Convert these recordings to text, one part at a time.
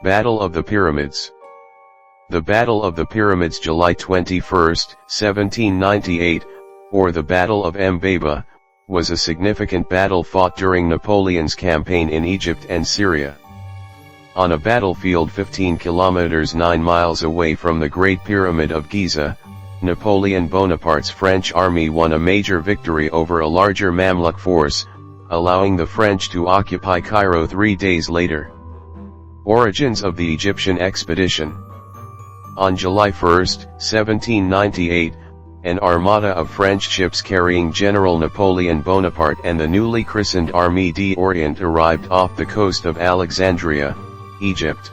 Battle of the Pyramids. The Battle of the Pyramids, July 21, 1798, or the Battle of Mbaba, was a significant battle fought during Napoleon's campaign in Egypt and Syria. On a battlefield 15 kilometers 9 miles away from the Great Pyramid of Giza, Napoleon Bonaparte's French army won a major victory over a larger Mamluk force, allowing the French to occupy Cairo 3 days later. Origins of the Egyptian expedition. On July 1, 1798, an armada of French ships carrying General Napoleon Bonaparte and the newly christened Armée d'Orient arrived off the coast of Alexandria, Egypt.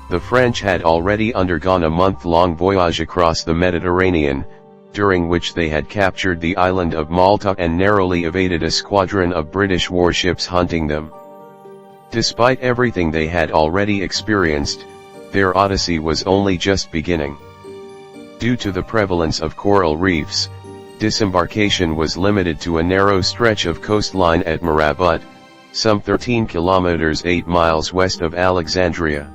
The French had already undergone a month-long voyage across the Mediterranean, during which they had captured the island of Malta and narrowly evaded a squadron of British warships hunting them. Despite everything they had already experienced, their odyssey was only just beginning. Due to the prevalence of coral reefs, disembarkation was limited to a narrow stretch of coastline at Marabat, some 13 kilometers 8 miles west of Alexandria.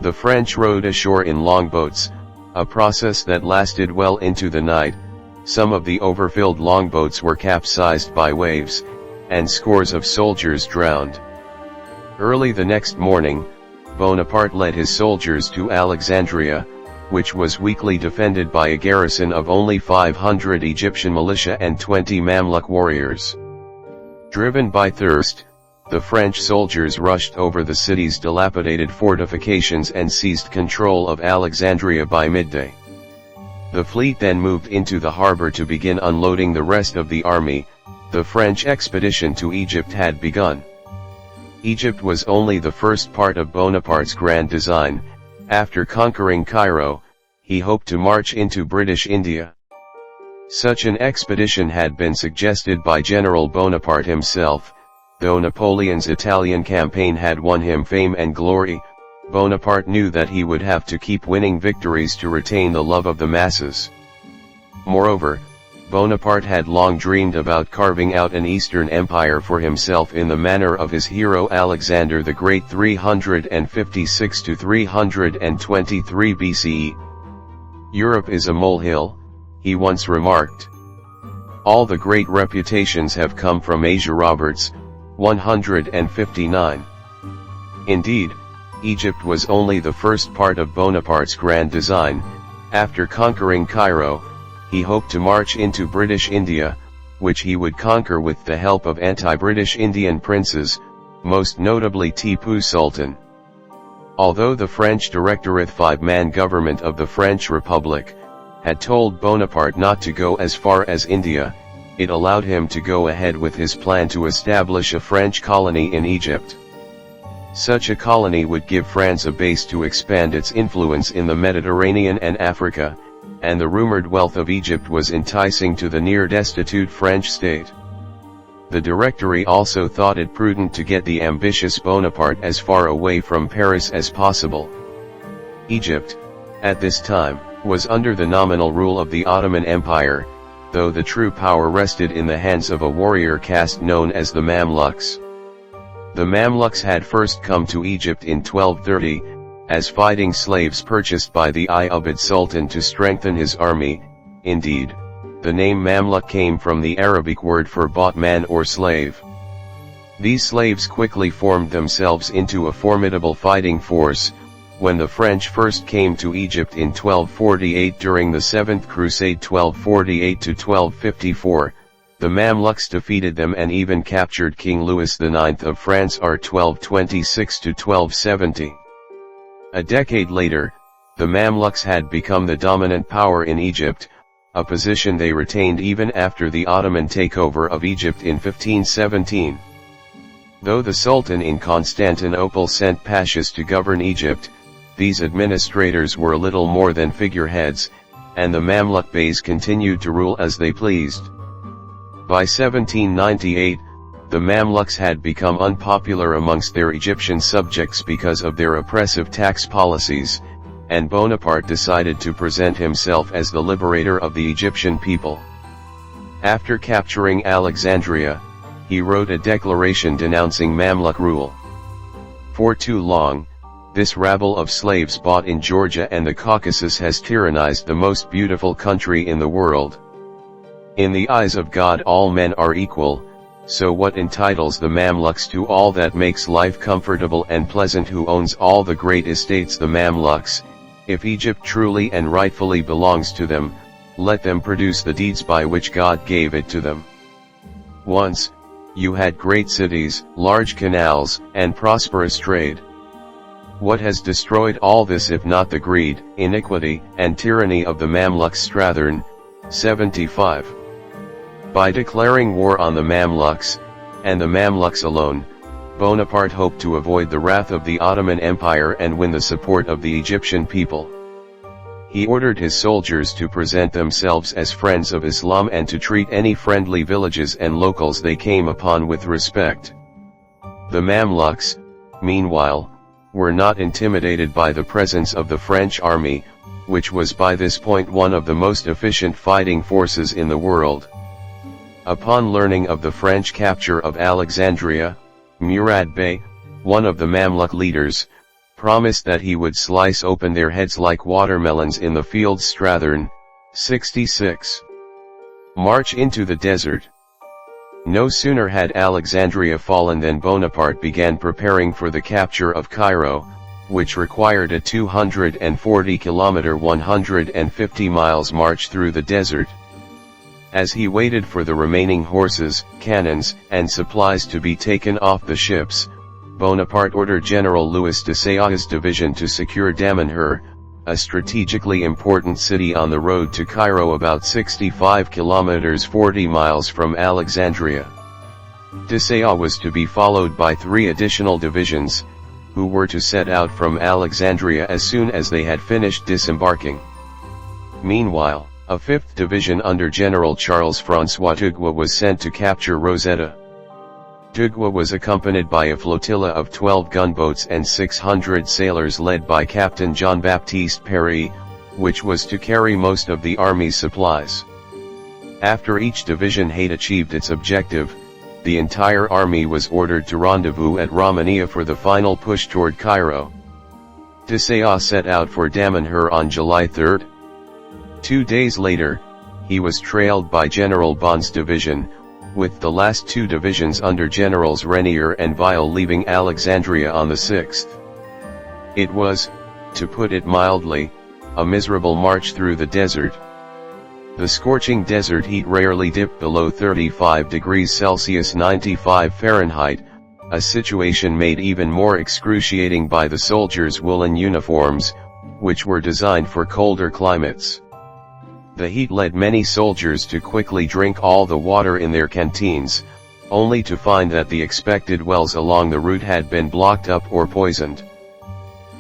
The French rowed ashore in longboats, a process that lasted well into the night. Some of the overfilled longboats were capsized by waves, and scores of soldiers drowned. Early the next morning, Bonaparte led his soldiers to Alexandria, which was weakly defended by a garrison of only 500 Egyptian militia and 20 Mamluk warriors. Driven by thirst, the French soldiers rushed over the city's dilapidated fortifications and seized control of Alexandria by midday. The fleet then moved into the harbor to begin unloading the rest of the army. The French expedition to Egypt had begun. Egypt was only the first part of Bonaparte's grand design. After conquering Cairo, he hoped to march into British India. Such an expedition had been suggested by General Bonaparte himself. Though Napoleon's Italian campaign had won him fame and glory, Bonaparte knew that he would have to keep winning victories to retain the love of the masses. Moreover, Bonaparte had long dreamed about carving out an Eastern empire for himself in the manner of his hero Alexander the Great 356 to 323 BCE. "Europe is a molehill," he once remarked. "All the great reputations have come from Asia." Roberts, 159. Indeed, Egypt was only the first part of Bonaparte's grand design. After conquering Cairo, he hoped to march into British India, which he would conquer with the help of anti-British Indian princes, most notably Tipu Sultan. Although the French Directorate five-man government of the French Republic had told Bonaparte not to go as far as India, it allowed him to go ahead with his plan to establish a French colony in Egypt. Such a colony would give France a base to expand its influence in the Mediterranean and Africa, and the rumored wealth of Egypt was enticing to the near-destitute French state. The Directory also thought it prudent to get the ambitious Bonaparte as far away from Paris as possible. Egypt, at this time, was under the nominal rule of the Ottoman Empire, though the true power rested in the hands of a warrior caste known as the Mamluks. The Mamluks had first come to Egypt in 1230, as fighting slaves purchased by the Ayyubid Sultan to strengthen his army. Indeed, the name Mamluk came from the Arabic word for bought man or slave. These slaves quickly formed themselves into a formidable fighting force. When the French first came to Egypt in 1248 during the Seventh Crusade 1248 to 1254, the Mamluks defeated them and even captured King Louis IX of France r 1226 to 1270. A decade later, the Mamluks had become the dominant power in Egypt, a position they retained even after the Ottoman takeover of Egypt in 1517. Though the Sultan in Constantinople sent pashas to govern Egypt, these administrators were little more than figureheads, and the Mamluk Beys continued to rule as they pleased. By 1798, the Mamluks had become unpopular amongst their Egyptian subjects because of their oppressive tax policies, and Bonaparte decided to present himself as the liberator of the Egyptian people. After capturing Alexandria, he wrote a declaration denouncing Mamluk rule. For too long, This rabble of slaves bought in Georgia and the Caucasus has tyrannized the most beautiful country in the world. In the eyes of God all men are equal, so what entitles the Mamluks to all that makes life comfortable and pleasant? Who owns all the great estates? The Mamluks. If Egypt truly and rightfully belongs to them, let them produce the deeds by which God gave it to them. Once, you had great cities, large canals, and prosperous trade. What has destroyed all this if not the greed, iniquity, and tyranny of the Mamluks? Strathern, 75. By declaring war on the Mamluks, and the Mamluks alone, Bonaparte hoped to avoid the wrath of the Ottoman Empire and win the support of the Egyptian people. He ordered his soldiers to present themselves as friends of Islam and to treat any friendly villages and locals they came upon with respect. The Mamluks, meanwhile, were not intimidated by the presence of the French army, which was by this point one of the most efficient fighting forces in the world. Upon learning of the French capture of Alexandria, Murad Bey, one of the Mamluk leaders, promised that he would slice open their heads like watermelons in the fields. Strathern, 66. March into the desert. No sooner had Alexandria fallen than Bonaparte began preparing for the capture of Cairo, which required a 240-kilometer 150 miles march through the desert. As he waited for the remaining horses, cannons, and supplies to be taken off the ships, Bonaparte ordered General Louis de Sea's division to secure Damanhur, a strategically important city on the road to Cairo about 65 kilometers 40 miles from Alexandria. De Sea was to be followed by 3 additional divisions, who were to set out from Alexandria as soon as they had finished disembarking. Meanwhile, a 5th division under General Charles-François Tugua was sent to capture Rosetta. Tugua was accompanied by a flotilla of 12 gunboats and 600 sailors led by Captain Jean-Baptiste Perry, which was to carry most of the army's supplies. After each division had achieved its objective, the entire army was ordered to rendezvous at Romania for the final push toward Cairo. De Sea set out for Damanhur on July 3. 2 days later, he was trailed by General Bond's division, with the last 2 divisions under Generals Renier and Vial leaving Alexandria on the 6th. It was, to put it mildly, a miserable march through the desert. The scorching desert heat rarely dipped below 35 degrees Celsius 95 Fahrenheit, a situation made even more excruciating by the soldiers' woolen uniforms, which were designed for colder climates. The heat led many soldiers to quickly drink all the water in their canteens, only to find that the expected wells along the route had been blocked up or poisoned.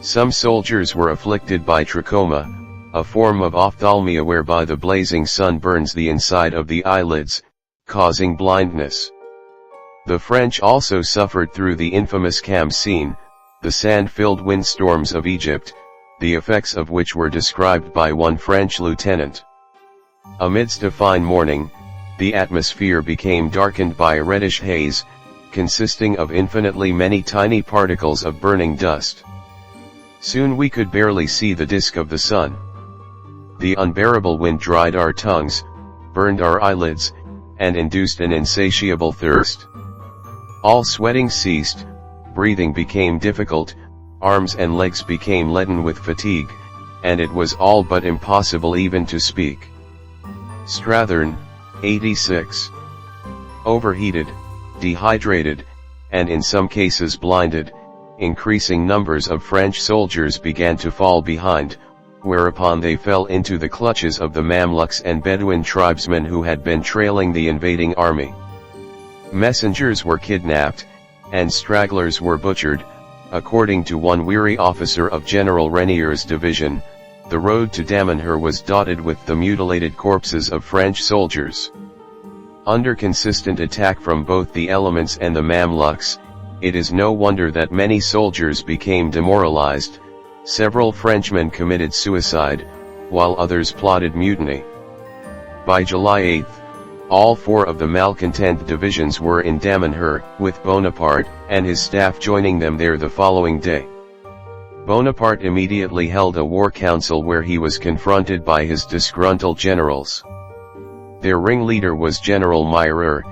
Some soldiers were afflicted by trachoma, a form of ophthalmia whereby the blazing sun burns the inside of the eyelids, causing blindness. The French also suffered through the infamous Khamsin, the sand-filled windstorms of Egypt, the effects of which were described by one French lieutenant. Amidst a fine morning, the atmosphere became darkened by a reddish haze, consisting of infinitely many tiny particles of burning dust. Soon we could barely see the disk of the sun. The unbearable wind dried our tongues, burned our eyelids, and induced an insatiable thirst. All sweating ceased, breathing became difficult, arms and legs became leaden with fatigue, and it was all but impossible even to speak. Strathern, 86. Overheated, dehydrated, and in some cases blinded, increasing numbers of French soldiers began to fall behind, whereupon they fell into the clutches of the Mamluks and Bedouin tribesmen who had been trailing the invading army. Messengers were kidnapped, and stragglers were butchered. According to one weary officer of General Renier's division, the road to Damanhur was dotted with the mutilated corpses of French soldiers. Under consistent attack from both the elements and the Mamluks, it is no wonder that many soldiers became demoralized. Several Frenchmen committed suicide, while others plotted mutiny. By July 8, all 4 of the malcontent divisions were in Damanhur, with Bonaparte and his staff joining them there the following day. Bonaparte immediately held a war council where he was confronted by his disgruntled generals. Their ringleader was General Meyer,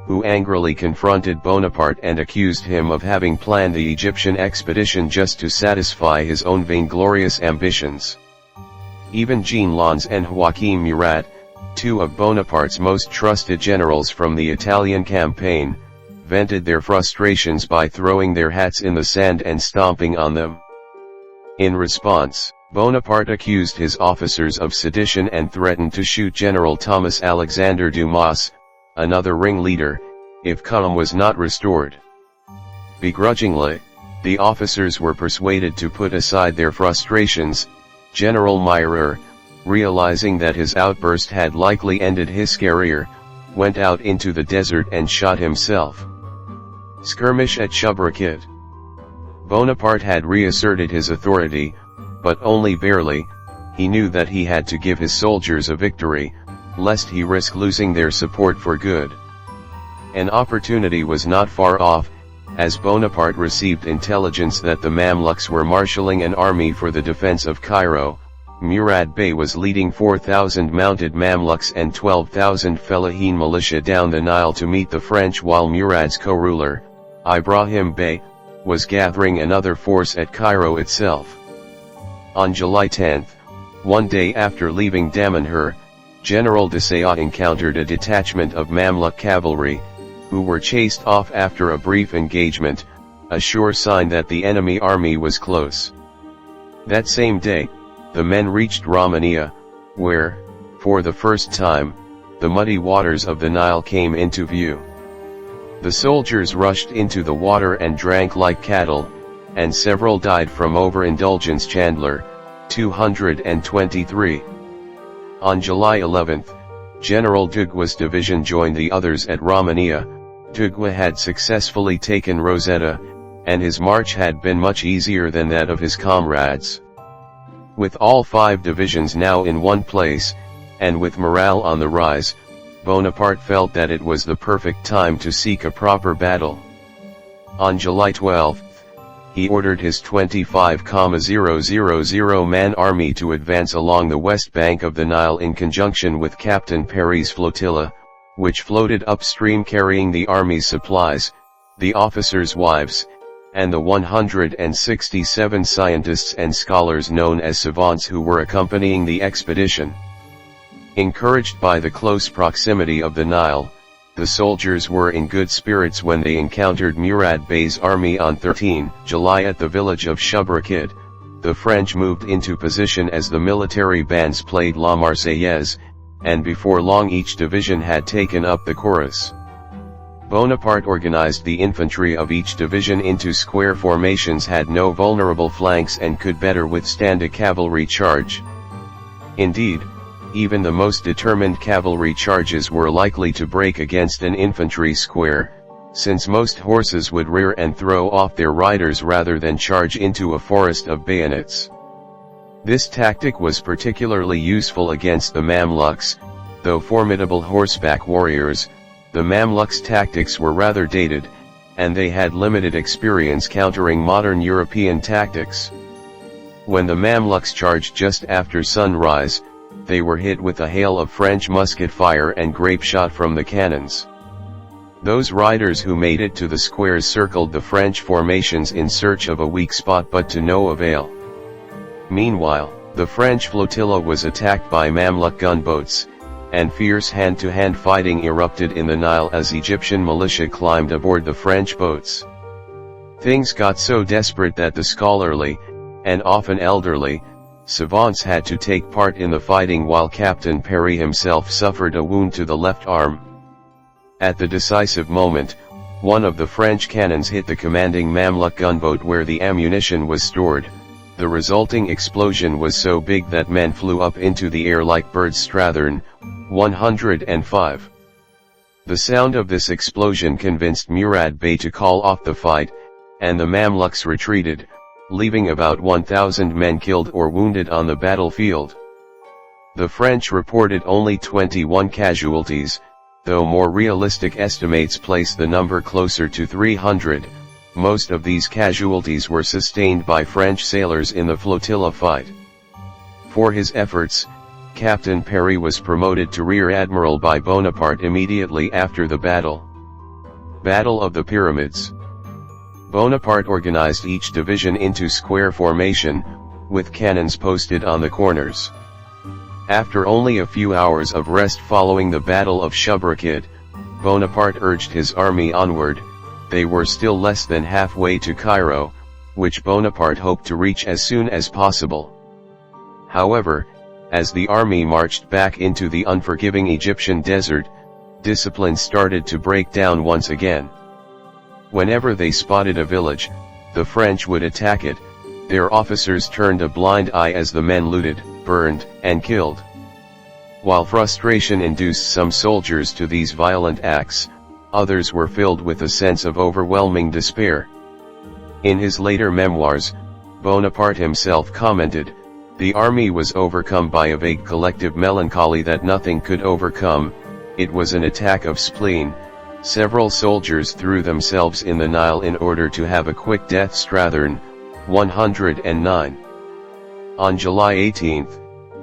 who angrily confronted Bonaparte and accused him of having planned the Egyptian expedition just to satisfy his own vainglorious ambitions. Even Jean Lannes and Joachim Murat, two of Bonaparte's most trusted generals from the Italian campaign, vented their frustrations by throwing their hats in the sand and stomping on them. In response, Bonaparte accused his officers of sedition and threatened to shoot General Thomas Alexander Dumas, another ringleader, if calm was not restored. Begrudgingly, the officers were persuaded to put aside their frustrations. General Meyer, realizing that his outburst had likely ended his career, went out into the desert and shot himself. Skirmish at Shubra, Khit. Bonaparte had reasserted his authority, but only barely. He knew that he had to give his soldiers a victory, lest he risk losing their support for good. An opportunity was not far off, as Bonaparte received intelligence that the Mamluks were marshalling an army for the defense of Cairo. Murad Bey was leading 4,000 mounted Mamluks and 12,000 Fellahin militia down the Nile to meet the French, while Murad's co-ruler, Ibrahim Bey, was gathering another force at Cairo itself. On July 10, one day after leaving Damanhur, General de Sayat encountered a detachment of Mamluk cavalry, who were chased off after a brief engagement, a sure sign that the enemy army was close. That same day, the men reached Romania, where, for the first time, the muddy waters of the Nile came into view. The soldiers rushed into the water and drank like cattle, and several died from overindulgence. Chandler, 223. On July 11, General Dugua's division joined the others at Romania. Dugua had successfully taken Rosetta, and his march had been much easier than that of his comrades. With all 5 divisions now in one place, and with morale on the rise, Bonaparte felt that it was the perfect time to seek a proper battle. On July 12, he ordered his 25,000-man army to advance along the west bank of the Nile in conjunction with Captain Perry's flotilla, which floated upstream carrying the army's supplies, the officers' wives, and the 167 scientists and scholars known as savants who were accompanying the expedition. Encouraged by the close proximity of the Nile, the soldiers were in good spirits when they encountered Murad Bey's army on 13 July at the village of Shubra, Khit. The French moved into position as the military bands played La Marseillaise, and before long each division had taken up the chorus. Bonaparte organized the infantry of each division into square formations, had no vulnerable flanks, and could better withstand a cavalry charge. Indeed, even the most determined cavalry charges were likely to break against an infantry square, since most horses would rear and throw off their riders rather than charge into a forest of bayonets. This tactic was particularly useful against the Mamluks. Though formidable horseback warriors, the Mamluks' tactics were rather dated, and they had limited experience countering modern European tactics. When the Mamluks charged just after sunrise, they were hit with a hail of French musket fire and grape shot from the cannons. Those riders who made it to the squares circled the French formations in search of a weak spot, but to no avail. Meanwhile, the French flotilla was attacked by Mamluk gunboats, and fierce hand-to-hand fighting erupted in the Nile as Egyptian militia climbed aboard the French boats. Things got so desperate that the scholarly, and often elderly, savants had to take part in the fighting, while Captain Perry himself suffered a wound to the left arm. At the decisive moment, one of the French cannons hit the commanding Mamluk gunboat where the ammunition was stored. The resulting explosion was so big that men flew up into the air like birds. Strathern, 105. The sound of this explosion convinced Murad Bey to call off the fight, and the Mamluks retreated, leaving about 1,000 men killed or wounded on the battlefield. The French reported only 21 casualties, though more realistic estimates place the number closer to 300. Most of these casualties were sustained by French sailors in the flotilla fight. For his efforts, Captain Perry was promoted to Rear Admiral by Bonaparte immediately after the battle. Battle of the Pyramids. Bonaparte organized each division into square formation, with cannons posted on the corners. After only a few hours of rest following the Battle of Shubra, Khit, Bonaparte urged his army onward. They were still less than halfway to Cairo, which Bonaparte hoped to reach as soon as possible. However, as the army marched back into the unforgiving Egyptian desert, discipline started to break down once again. Whenever they spotted a village, the French would attack it. Their officers turned a blind eye as the men looted, burned, and killed. While frustration induced some soldiers to these violent acts, others were filled with a sense of overwhelming despair. In his later memoirs, Bonaparte himself commented, "The army was overcome by a vague collective melancholy that nothing could overcome. It was an attack of spleen. Several soldiers threw themselves in the Nile in order to have a quick death." Strathern, 109. On July 18,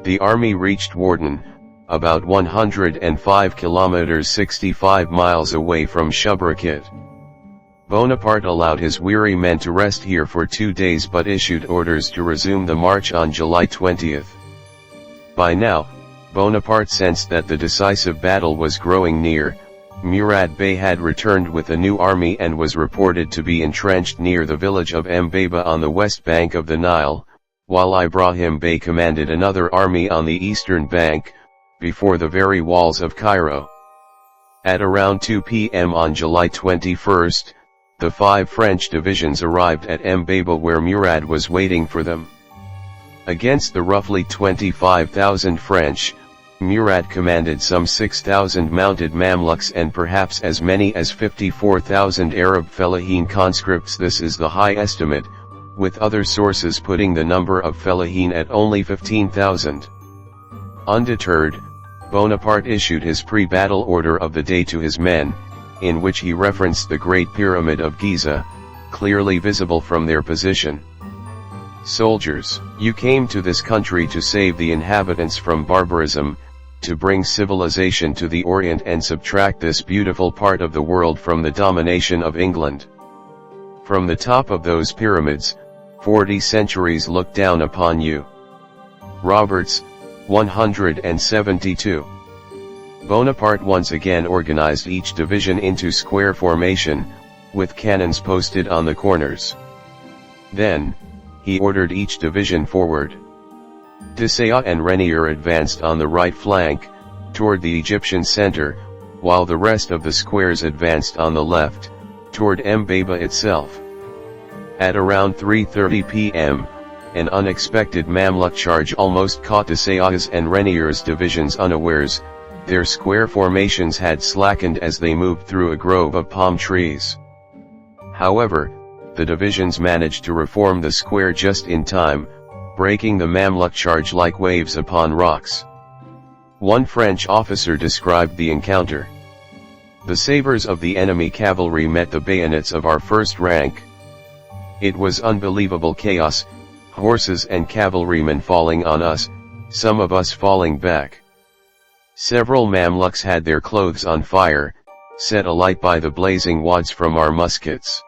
the army reached Warden, about 105 kilometers 65 miles away from Shubra, Khit. Bonaparte allowed his weary men to rest here for 2 days but issued orders to resume the march on July 20. By now, Bonaparte sensed that the decisive battle was growing near. Murad Bey had returned with a new army and was reported to be entrenched near the village of Mbaba on the west bank of the Nile, while Ibrahim Bey commanded another army on the eastern bank, before the very walls of Cairo. At around 2 p.m. on July 21, the 5 French divisions arrived at Mbaba where Murad was waiting for them. Against the roughly 25,000 French, Murad commanded some 6,000 mounted Mamluks and perhaps as many as 54,000 Arab fellahin conscripts. This is the high estimate, with other sources putting the number of fellahin at only 15,000. Undeterred, Bonaparte issued his pre-battle order of the day to his men, in which he referenced the Great Pyramid of Giza, clearly visible from their position. "Soldiers, you came to this country to save the inhabitants from barbarism, to bring civilization to the Orient and subtract this beautiful part of the world from the domination of England. From the top of those pyramids, 40 centuries look down upon you." Roberts, 172. Bonaparte once again organized each division into square formation, with cannons posted on the corners. Then, he ordered each division forward. Desailly and Renier advanced on the right flank, toward the Egyptian center, while the rest of the squares advanced on the left, toward Mbaba itself. At around 3:30 p.m., an unexpected Mamluk charge almost caught Desailly's and Renier's divisions unawares. Their square formations had slackened as they moved through a grove of palm trees. However, the divisions managed to reform the square just in time, breaking the Mamluk charge like waves upon rocks. One French officer described the encounter. "The sabers of the enemy cavalry met the bayonets of our first rank. It was unbelievable chaos, horses and cavalrymen falling on us, some of us falling back. Several Mamluks had their clothes on fire, set alight by the blazing wads from our muskets.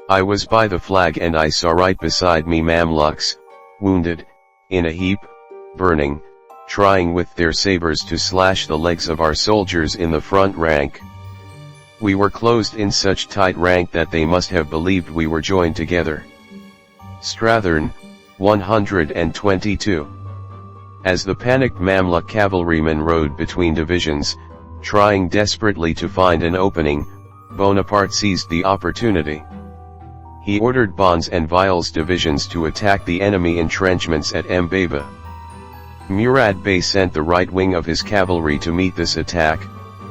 I was by the flag and I saw right beside me Mamluks, wounded, in a heap, burning, trying with their sabers to slash the legs of our soldiers in the front rank. We were closed in such tight rank that they must have believed we were joined together." Strathern, 122. As the panicked Mamluk cavalrymen rode between divisions, trying desperately to find an opening, Bonaparte seized the opportunity. He ordered Bonds and Vial's divisions to attack the enemy entrenchments at Mbaba. Murad Bey sent the right wing of his cavalry to meet this attack,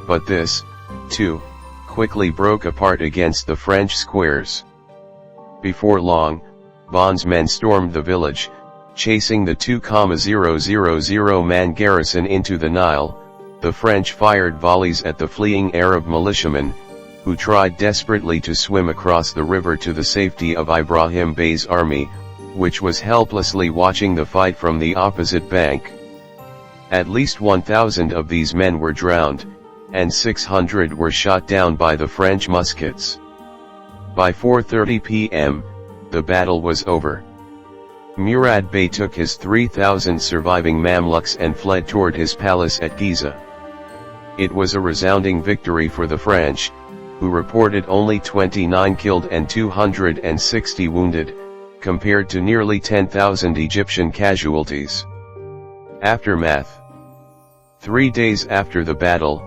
but this, too, quickly broke apart against the French squares. Before long, Bonds' men stormed the village, chasing the 2,000-man garrison into the Nile. The French fired volleys at the fleeing Arab militiamen, who tried desperately to swim across the river to the safety of Ibrahim Bey's army, which was helplessly watching the fight from the opposite bank. At least 1,000 of these men were drowned, and 600 were shot down by the French muskets. By 4:30 p.m., the battle was over. Murad Bey took his 3,000 surviving Mamluks and fled toward his palace at Giza. It was a resounding victory for the French, who reported only 29 killed and 260 wounded, compared to nearly 10,000 Egyptian casualties. Aftermath. 3 days after the battle,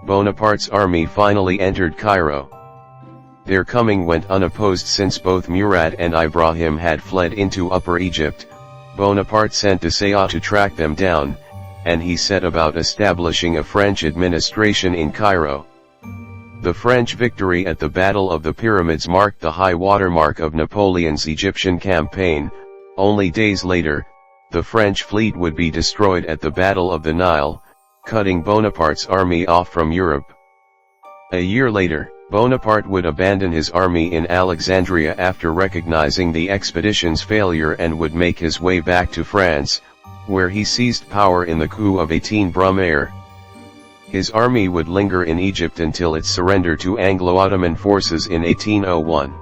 Bonaparte's army finally entered Cairo. Their coming went unopposed since both Murad and Ibrahim had fled into Upper Egypt. Bonaparte sent Desailly to track them down, and he set about establishing a French administration in Cairo. The French victory at the Battle of the Pyramids marked the high watermark of Napoleon's Egyptian campaign. Only days later, the French fleet would be destroyed at the Battle of the Nile, cutting Bonaparte's army off from Europe. A year later, Bonaparte would abandon his army in Alexandria after recognizing the expedition's failure and would make his way back to France, where he seized power in the coup of 18 Brumaire. His army would linger in Egypt until its surrender to Anglo-Ottoman forces in 1801.